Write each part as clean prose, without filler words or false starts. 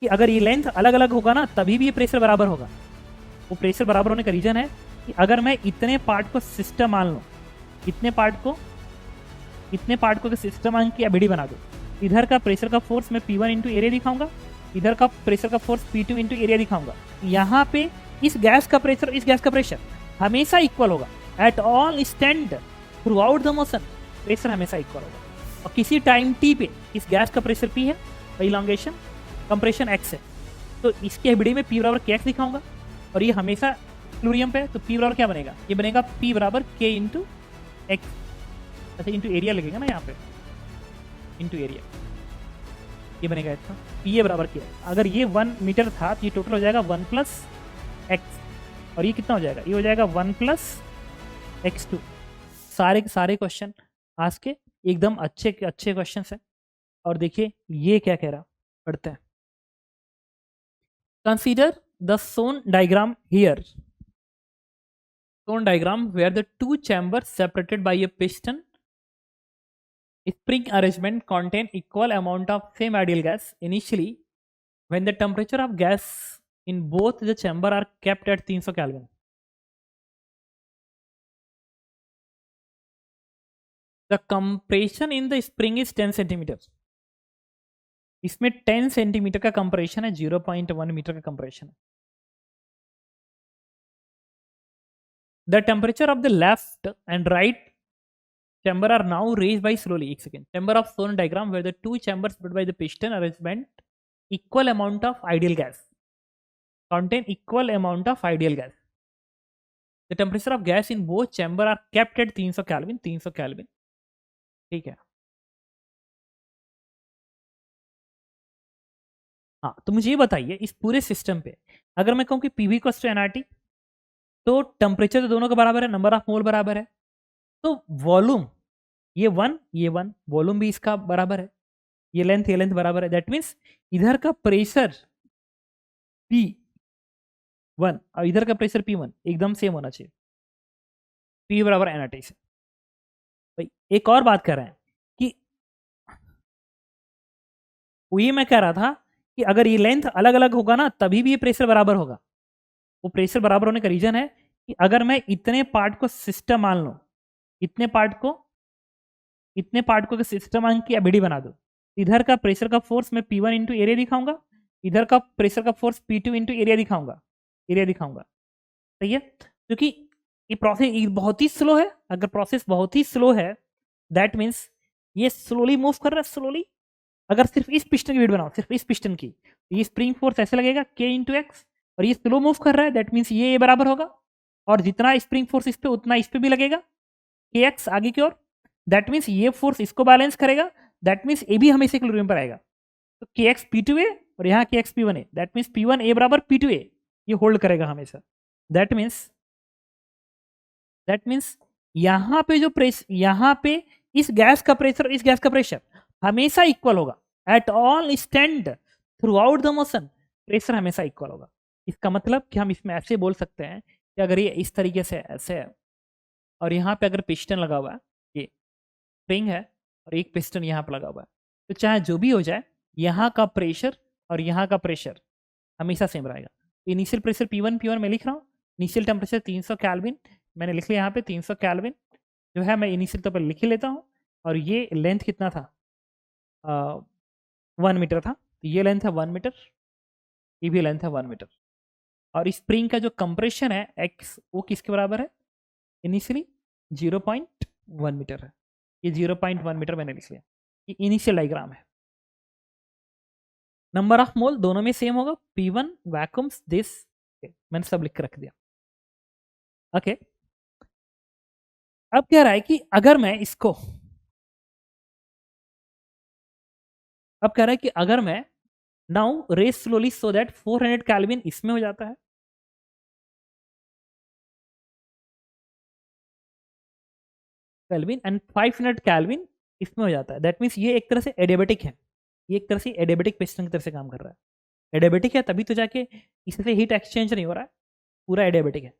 कि अगर ये लेंथ अलग अलग होगा ना तभी भी ये प्रेशर बराबर होगा। वो प्रेशर बराबर होने का रीजन है कि अगर मैं इतने पार्ट को सिस्टम मान लूँ, इतने पार्ट को सिस्टम मान की एबिडी बना दो, इधर का प्रेशर का फोर्स मैं P1 इंटू एरिया दिखाऊंगा, इधर का प्रेशर का फोर्स P2 इंटू एरिया दिखाऊंगा। यहाँ पे इस गैस का प्रेशर हमेशा इक्वल होगा at all stand through out the motion, pressure हमेशा इक्वल होगा। और किसी टाइम t पे इस गैस का प्रेशर P है और इलॉन्गेशन कंप्रेशन x है, तो इसकी एबिडी में P बराबर kx दिखाऊंगा। और ये हमेशा फ्लूरियम पे, तो P बराबर क्या बनेगा, ये बनेगा P बराबर k इंटू एक्स, अच्छा इंटू एरिया लगेगा ना यहाँ पे, इंटू एरिया, ये बनेगा इसका P बराबर क्या है। अगर ये 1 मीटर था तो ये टोटल हो जाएगा 1 प्लस एक्स, और ये कितना हो जाएगा, ये हो जाएगा 1 प्लस x2। सारे के सारे क्वेश्चन आज के एकदम अच्छे क्वेश्चन है। और देखिए ये क्या कह रहा, पढ़ते हैं। Consider the shown diagram here, shown diagram where the two chamber separated by a piston spring arrangement contain equal amount of same ideal gas initially when the temperature of gas in both the chamber are kept at 300 Kelvin. The compression in the spring is 10 centimeters. इसमें 10 centimetre का compression है, 0.1 metre का compression है। The temperature of the left and right chamber are now raised by slowly, एक second, chamber of Thorne diagram where the two chambers split by the piston arrangement equal amount of ideal gas contain equal amount of ideal gas. The temperature of gas in both chamber are kept at 300 Kelvin, 300 Kelvin, ठीक है। हाँ, तो मुझे ये बताइए इस पूरे system पे अगर मैं कहूँ कि पीवी इक्वल्स टू एनआरटी, तो टेम्परेचर तो दोनों का बराबर है, नंबर ऑफ मोल बराबर है, तो वॉल्यूम ये 1 वॉल्यूम भी इसका बराबर है, ये लेंथ बराबर है। दैट मीन्स इधर का प्रेशर P1 और इधर का प्रेशर P1 एकदम सेम होना चाहिए, P बराबर एनआरटी से। भाई एक और बात कर रहे हैं कि ये मैं कह रहा था कि अगर ये लेंथ अलग अलग होगा ना तभी भी ये प्रेशर बराबर होगा। वो प्रेशर बराबर होने का रीजन है कि अगर मैं इतने पार्ट को सिस्टम मान लूं, इतने पार्ट को सिस्टम मान की एबिडी बना दो, इधर का प्रेशर का फोर्स मैं P1 इंटू एरिया दिखाऊंगा, इधर का प्रेशर का फोर्स P2 इंटू एरिया दिखाऊंगा, सही है। क्योंकि ये प्रोसेस बहुत ही स्लो है, अगर प्रोसेस बहुत ही स्लो है दैट मीन्स ये स्लोली मूव कर रहा है, स्लोली। अगर सिर्फ इस पिस्टन की वेट बनाओ, सिर्फ इस पिस्टन की, तो ये स्प्रिंग फोर्स ऐसे लगेगा K इंटू एक्स, और ये स्लो मूव कर रहा है दैट मीन्स ये बराबर होगा, और जितना स्प्रिंग फोर्स इस पे उतना इस पे भी लगेगा KX आगे की ओर, दैट मीन्स ये फोर्स इसको बैलेंस करेगा, दैट मीन्स ए भी हमेशा इक्विलिब्रियम पर आएगा। तो KX P2A और यहाँ KX P1A, that means P1A बराबर P2A, ये होल्ड करेगा हमेशा। दैट मीन्स यहाँ पे जो प्रेशर, यहाँ पे इस गैस का प्रेशर हमेशा इक्वल होगा at all stand through out the motion, pressure हमेशा इक्वल होगा। इसका मतलब कि हम इसमें ऐसे बोल सकते हैं कि अगर ये इस तरीके से ऐसे है और यहाँ पे अगर पिस्टन लगा हुआ है, ये स्प्रिंग है और एक पिस्टन यहाँ पे लगा हुआ है, तो चाहे जो भी हो जाए यहाँ का प्रेशर और यहाँ का प्रेशर हमेशा सेम रहेगा। इनिशियल प्रेशर P1 मैं लिख रहा हूँ, इनिशियल टेम्परेचर 300 केल्विन मैंने लिख लिया यहाँ पे, 300 केल्विन जो है मैं इनिशियल तौर पर लिख ही लेता हूँ। और ये लेंथ कितना था, 1 मीटर था, तो ये लेंथ है 1 मीटर, ये भी लेंथ है 1 मीटर। और स्प्रिंग का जो कंप्रेशन है x वो किसके बराबर है, इनिशियली 0.1 मीटर है, ये 0.1 मीटर मैंने लिख लिया। ये इनिशियल डायग्राम है। नंबर ऑफ मोल दोनों में सेम होगा, P1 वैक्यूम्स दिस, मैंने सब लिख कर रख दिया। ओके, अब कह रहा है कि अगर मैं इसको, अब कह रहा है कि अगर मैं now raise slowly so that 400 kelvin इसमें हो जाता है, केल्विन एंड 500 केल्विन इसमें हो जाता है। दैट मीन्स ये एक तरह से एडियाबेटिक है, ये एक तरह से एडियाबेटिक पिस्टन की तरह से काम कर रहा है। एडियाबेटिक है तभी तो जाके इससे हीट एक्सचेंज नहीं हो रहा है, पूरा एडियाबेटिक है।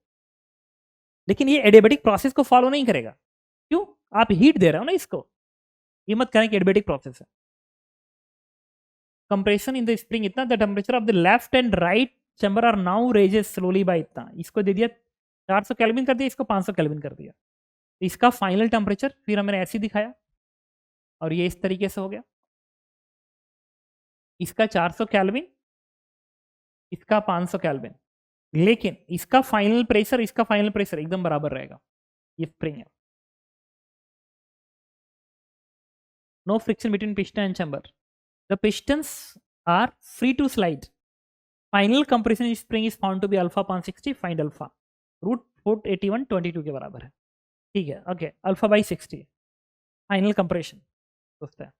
लेकिन ये एडियाबेटिक प्रोसेस को फॉलो नहीं करेगा, क्यों, आप हीट दे रहे हो ना इसको, ये मत करें कि एडियाबेटिक प्रोसेस है। कंप्रेशन इन द स्प्रिंग इतना, the temperature of the left and right chamber are now raises slowly by इतना, इसको दे दिया 400 केल्विन कर दिया, इसको 500 केल्विन कर दिया। तो इसका फाइनल टेम्परेचर फिर हमने ऐसे दिखाया और ये इस तरीके से हो गया, इसका 400 केल्विन, इसका 500 केल्विन, लेकिन इसका फाइनल प्रेशर एकदम बराबर रहेगा। ये स्प्रिंग है, no friction between piston and chamber, the pistons are free to slide, final compression spring is found to be alpha upon 60, find alpha, root 481 22 के बराबर है। ठीक है, okay, alpha by 60 final compression दोस्त है।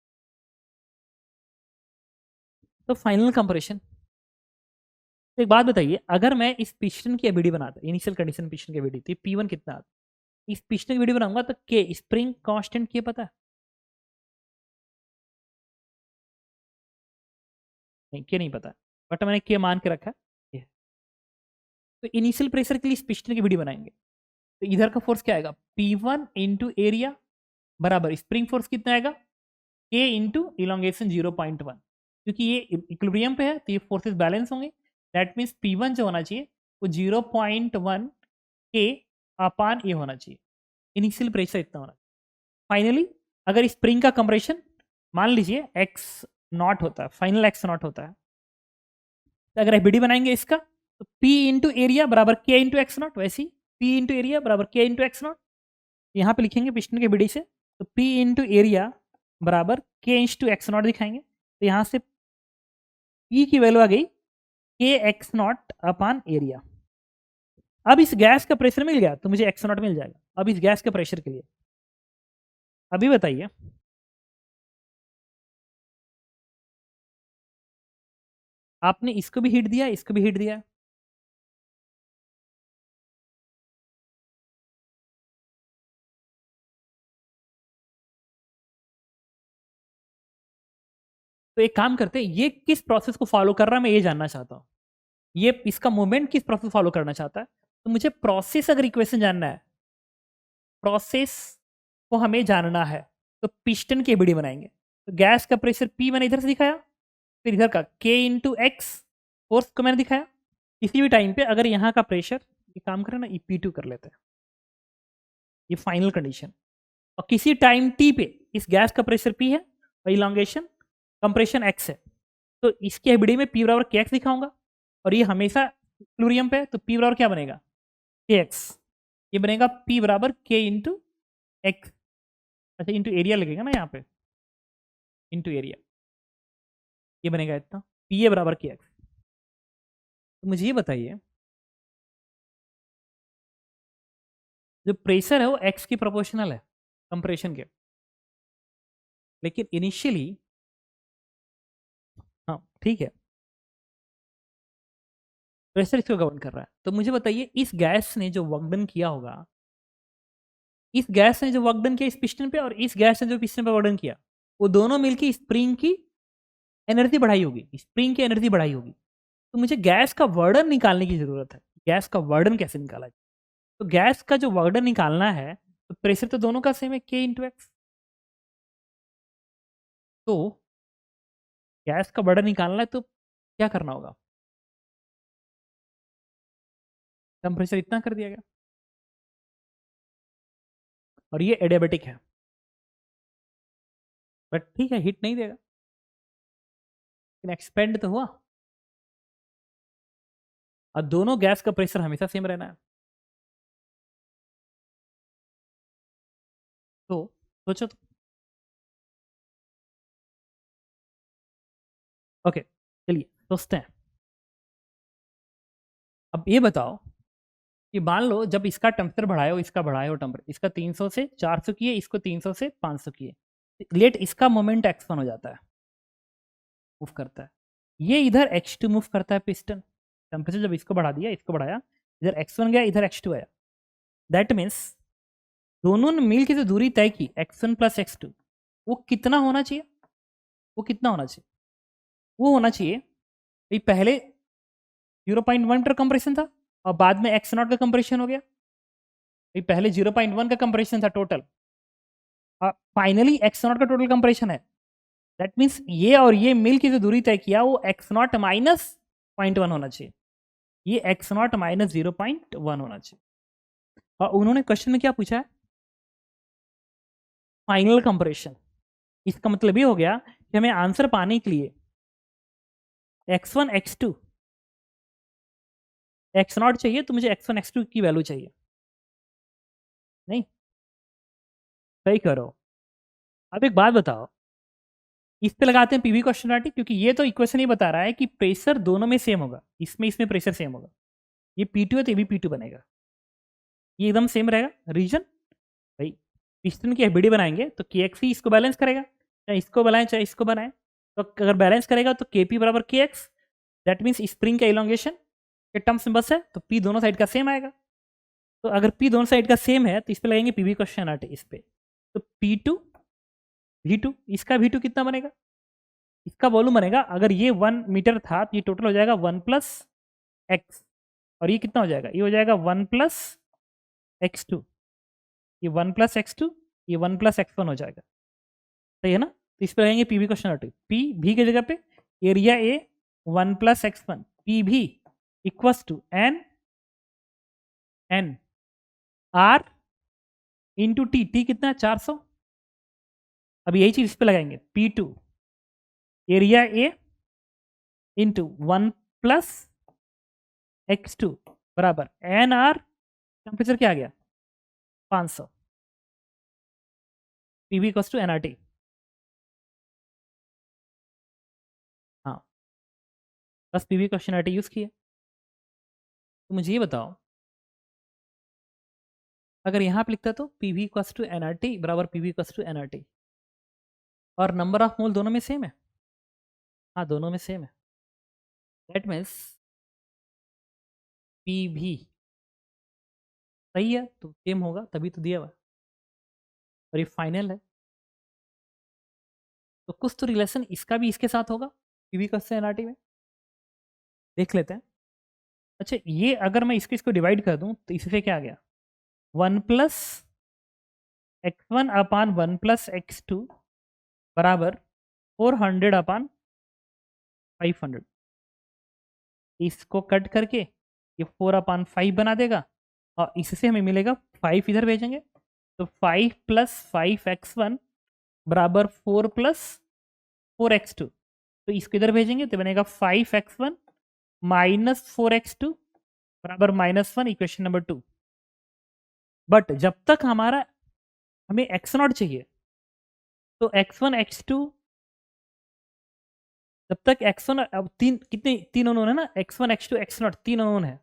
तो फाइनल कंप्रेशन, एक बात बताइए, अगर मैं इस पिस्टन की एबीडी बनाता, इनिशियल कंडीशन पिस्टन की एबीडी थी P1 कितना आता, इस पिस्टन की एबीडी बनाऊंगा तो के स्प्रिंग कांस्टेंट के पता है? नहीं, के नहीं पता, बट मैंने के मान के रखा है। तो इनिशियल प्रेशर के लिए इस पिस्टन की एबीडी बनाएंगे, तो इधर का फोर्स क्या आएगा, P1 इंटू एरिया बराबर स्प्रिंग फोर्स कितना आएगा, के इंटू इलांगेशन 0.1, क्योंकि ये इक्विलिब्रियम पे है तो ये फोर्सेस बैलेंस होंगे, दैट मीन्स P1 जो होना चाहिए वो 0.1 के अपान ए होना चाहिए, इनिशियल प्रेशर इतना होना चाहिए। फाइनली अगर स्प्रिंग का कंप्रेशन मान लीजिए x नॉट होता है, फाइनल x नॉट होता है, तो अगर एबीडी बनाएंगे इसका तो P इंटू एरिया बराबर के इंटू एक्स नॉट, वैसे ही P इंटू एरिया बराबर के इंटू एक्स नॉट, यहाँ पे लिखेंगे पिस्टन के एबीडी से, तो P इंटू एरिया बराबर के इंटू एक्स नॉट दिखाएंगे, तो यहाँ से P की वैल्यू आ गई के एक्स नॉट अपान एरिया। अब इस गैस का प्रेशर मिल गया तो मुझे एक्स नॉट मिल जाएगा। अब इस गैस के प्रेशर के लिए अभी बताइए, आपने इसको भी हीट दिया, इसको भी हीट दिया, तो एक काम करते हैं, ये किस प्रोसेस को फॉलो कर रहा है मैं ये जानना चाहता हूं, ये इसका मूवमेंट किस प्रोसेस फॉलो करना चाहता है, तो मुझे प्रोसेस अगर इक्वेशन जानना है, प्रोसेस को हमें जानना है, तो पिस्टन की एबीडी बनाएंगे, तो गैस का प्रेशर P मैंने इधर से दिखाया, फिर इधर का K इंटू एक्स फोर्स को मैंने दिखाया, किसी भी टाइम पे अगर यहाँ का प्रेशर, ये काम करें ना, P2 कर लेते हैं, ये फाइनल कंडीशन, और किसी टाइम T पे इस गैस का प्रेशर P है और इलांगेशन कंप्रेशन x है, तो इसकी एबीडी में P बराबर kx दिखाऊंगा, और ये हमेशा क्लोरियम पे है तो P बराबर क्या बनेगा, kx, ये बनेगा P बराबर k इंटू एक्स, अच्छा इंटू एरिया लगेगा ना यहाँ पे, इंटू एरिया, ये बनेगा इतना, P ए बराबर kx। तो मुझे ये बताइए, जो प्रेशर है वो x की प्रोपोर्शनल है कंप्रेशन के, लेकिन इनिशियली, हाँ ठीक है, प्रेशर इसको गवर्न कर रहा है, तो मुझे बताइए इस गैस ने जो वर्क डन किया होगा, इस गैस ने जो वर्क डन किया इस पिस्टन पे और इस गैस ने जो पिस्टन पे वर्क डन किया, वो दोनों मिलकर स्प्रिंग की एनर्जी बढ़ाई होगी, स्प्रिंग की एनर्जी बढ़ाई होगी, तो मुझे गैस का वर्डन निकालने की जरूरत है, गैस का वर्डन कैसे निकाला जाए, तो गैस का जो वर्डन निकालना है, तो प्रेशर तो दोनों का सेम है K इंटू एक्स, तो गैस का वर्डन निकालना है तो क्या करना होगा, टेम्परेचर इतना कर दिया गया, और ये एडियाबेटिक है, बट ठीक है हीट नहीं देगा, लेकिन एक्सपेंड तो हुआ, और दोनों गैस का प्रेशर हमेशा सेम रहना है, तो सोचो तो, ओके चलिए सोचते हैं। अब ये बताओ कि मान लो जब इसका टेम्परेचर बढ़ाया हो, इसका बढ़ाया हो टेम्परेचर, इसका 300 से 400 किए, इसको 300 से 500 किए, लेट इसका मोमेंट x1 हो जाता है, मूव करता है, ये इधर x2 मूव करता है पिस्टन, टेम्परेचर जब इसको बढ़ा दिया, इसको बढ़ाया, इधर x1 गया, इधर x2 आया, दैट मीन्स दोनों ने मिल के जो दूरी तय की x1 प्लस x2, वो कितना होना चाहिए, वो कितना होना चाहिए, वो होना चाहिए भाई पहले 0.1 पर कंप्रेशन था और बाद में x0 का कंप्रेशन हो गया, भाई पहले 0.1 का कंप्रेशन था टोटल, फाइनली x0 का टोटल कंप्रेशन है, दैट मीन्स ये और ये मिल की जो दूरी तय किया वो एक्स नॉट माइनस 0.1 होना चाहिए, ये एक्स नॉट माइनस 0.1 होना चाहिए। और उन्होंने क्वेश्चन में क्या पूछा है, फाइनल कंप्रेशन। इसका मतलब ये हो गया कि हमें आंसर पाने के लिए x1 x2 x0 चाहिए, तो मुझे x1 x2 की वैल्यू चाहिए, नहीं सही करो। अब एक बात बताओ, इस पे लगाते हैं पीवी क्वेश्चनैलिटी, क्योंकि ये तो इक्वेशन ही बता रहा है कि प्रेशर दोनों में सेम होगा, इसमें प्रेशर सेम होगा, ये P2 है तो ये भी P2 बनेगा, ये एकदम सेम रहेगा रीजन। भाई पिस्टन की एफबीडी बनाएंगे तो KX ही इसको बैलेंस करेगा, चाहे इसको बनाए चाहे इसको बनाए, तो अगर बैलेंस करेगा तो KP बराबर KX, दैट मीन्स स्प्रिंग का इलोंगेशन के टर्म्स में बस है, तो P दोनों साइड का सेम आएगा। तो अगर P दोनों साइड का सेम है तो इस पे लगेंगे पीवी क्वेश्चनैलिटी इस पे, तो P2 V2, इसका V2 कितना बनेगा, इसका वॉल्यूम बनेगा, अगर ये 1 मीटर था तो ये टोटल हो जाएगा 1 प्लस एक्स, और ये कितना हो जाएगा, ये हो जाएगा 1 प्लस x2, ये 1 प्लस x2, ये 1 प्लस x1 हो जाएगा, सही है ना। तो इस पर रहेंगे पीवी क्वेश्चनैलिटी, पी भी की जगह पे area A 1 plus x1 P भी equals to N R into T, T कितना है 400। अब यही चीज इस पे लगाएंगे, P2 area A into 1 plus x2 बराबर एन आर, टेम्परेचर क्या आ गया 500, पीवी इक्वल्स टू एनआरटी। हाँ बस पीवी क्वेश्चनैलिटी यूज किया। तो मुझे ये बताओ, अगर यहाँ पे लिखता तो पीवी इक्वल्स टू एनआरटी बराबर पीवी इक्वल्स टू एनआरटी, और नंबर ऑफ मोल दोनों में सेम है, हाँ दोनों में सेम है, दैट मीन्स पीवी सही है, तो सेम होगा तभी तो दिया हुआ, और ये फाइनल है, तो कुछ तो रिलेशन इसका भी इसके साथ होगा पीवी इक्वल्स टू एनआरटी में, देख लेते हैं। अच्छा ये अगर मैं इसको डिवाइड कर दूं तो इससे क्या आ गया 1 प्लस x1 अपान 1 प्लस x2 बराबर 400 अपान 500, इसको कट करके ये 4 अपान 5 बना देगा, और इससे हमें मिलेगा 5 इधर भेजेंगे, तो 5 प्लस 5x1 बराबर 4 प्लस 4x2, तो इसको इधर भेजेंगे तो बनेगा 5x1 माइनस 4x2 बराबर -1, इक्वेशन नंबर 2। बट जब तक हमें x0 चाहिए, तो x1 x2, जब तक x1 अब तीन अननोन है ना, x1 x2 x0 तीन अननोन है,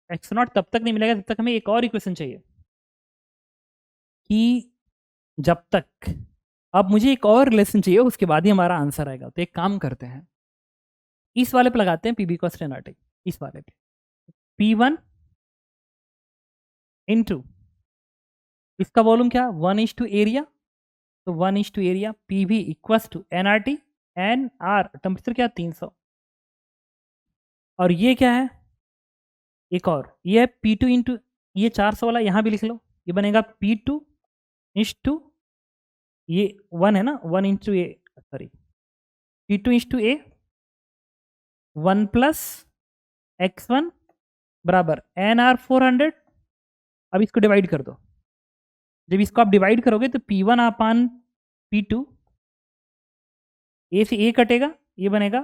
x0 तब तक नहीं मिलेगा जब तक हमें एक और इक्वेशन चाहिए, कि जब तक, अब मुझे एक और रिलेशन चाहिए उसके बाद ही हमारा आंसर आएगा। तो एक काम करते हैं, इस वाले पे लगाते हैं पीबी कॉस्ट एनालिटिक, इस वाले पे P1 इंटू इसका वॉल्यूम क्या 1:2 एरिया, तो 1:2 area PV equals to NRT, N R temperature क्या 300, और ये क्या है एक और, ये है P2 इंटू ये 400 वाला यहाँ भी लिख लो, ये बनेगा P2 इंटू ये 1 है ना 1 इंटू ए, सॉरी P2 इंटू ए 1 प्लस x1 बराबर एन आर 400। अब इसको डिवाइड कर दो, जब इसको आप डिवाइड करोगे तो P1 अपान P2, ए से ए कटेगा, ये बनेगा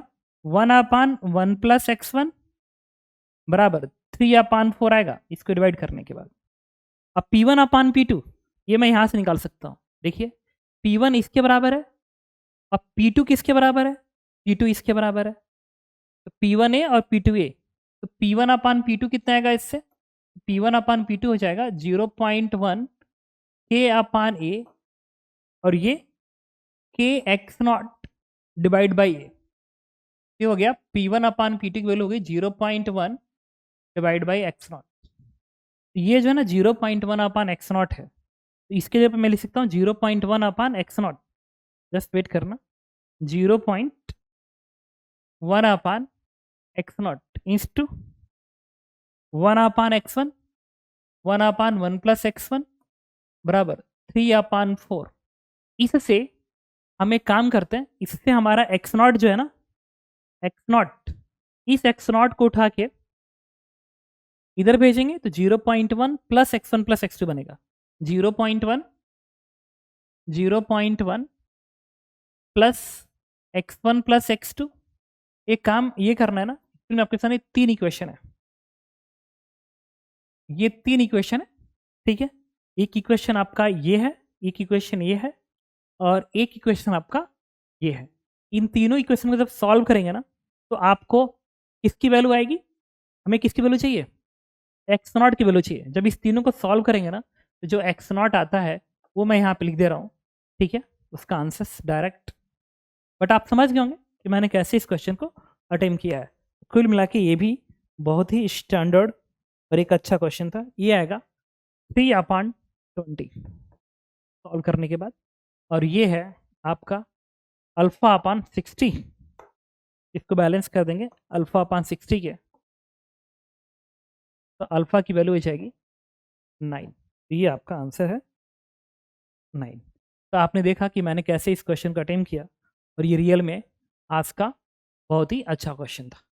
1 अपान 1 प्लस x1 बराबर 3 अपान 4 आएगा इसको डिवाइड करने के बाद। अब P1 अपान P2 ये मैं यहाँ से निकाल सकता हूँ, देखिए P1 इसके बराबर है, अब P2 किसके बराबर है, P2 इसके बराबर है, तो P1A और P2A, तो P1 अपान P2 कितना आएगा इससे, P1 अपान P2 हो जाएगा 0.1 K अपान A, और ये KX0 डिवाइड बाई ए, ये हो गया P1 अपान P2 की वैल्यू हो गई 0.1 डिवाइड बाई x0, ये जो है ना 0.1 अपान x0 है, तो इसके जगह पे मैं लिख सकता हूँ 0.1 अपान x0, जस्ट वेट करना, 0.1 अपान x0 इंस to 1 upon x1 1/1 plus x1 बराबर 3/4। इससे हम एक काम करते हैं, इससे हमारा x0 जो है ना, x0, इस x0 को उठा के इधर भेजेंगे तो 0.1 प्लस x1 प्लस x2 बनेगा। 0.1 प्लस x1 प्लस x2। एक काम ये करना है ना, इसमें आपके सामने 3 इक्वेशन है, ये 3 इक्वेशन है, ठीक है। एक इक्वेशन आपका ये है, एक इक्वेशन ये है, और एक इक्वेशन आपका ये है। इन तीनों इक्वेशन को जब सॉल्व करेंगे ना, तो आपको किसकी वैल्यू आएगी, हमें किसकी वैल्यू चाहिए, x0 की वैल्यू चाहिए। जब इस तीनों को सॉल्व करेंगे ना, तो जो x0 आता है वो मैं यहाँ पे लिख दे रहा हूँ, ठीक है, उसका आंसर डायरेक्ट। बट आप समझ गए होंगे कि मैंने कैसे इस क्वेश्चन को अटेम्प्ट किया है। कुल मिला के ये भी बहुत ही स्टैंडर्ड और एक अच्छा क्वेश्चन था। ये आएगा 3/20 सॉल्व करने के बाद, और ये है आपका α/60। इसको बैलेंस कर देंगे α/60 के, तो अल्फा की वैल्यू हो जाएगी 9। तो ये आपका आंसर है 9। तो आपने देखा कि मैंने कैसे इस क्वेश्चन को अटेम्प्ट किया, और ये रियल में आज का बहुत ही अच्छा क्वेश्चन था।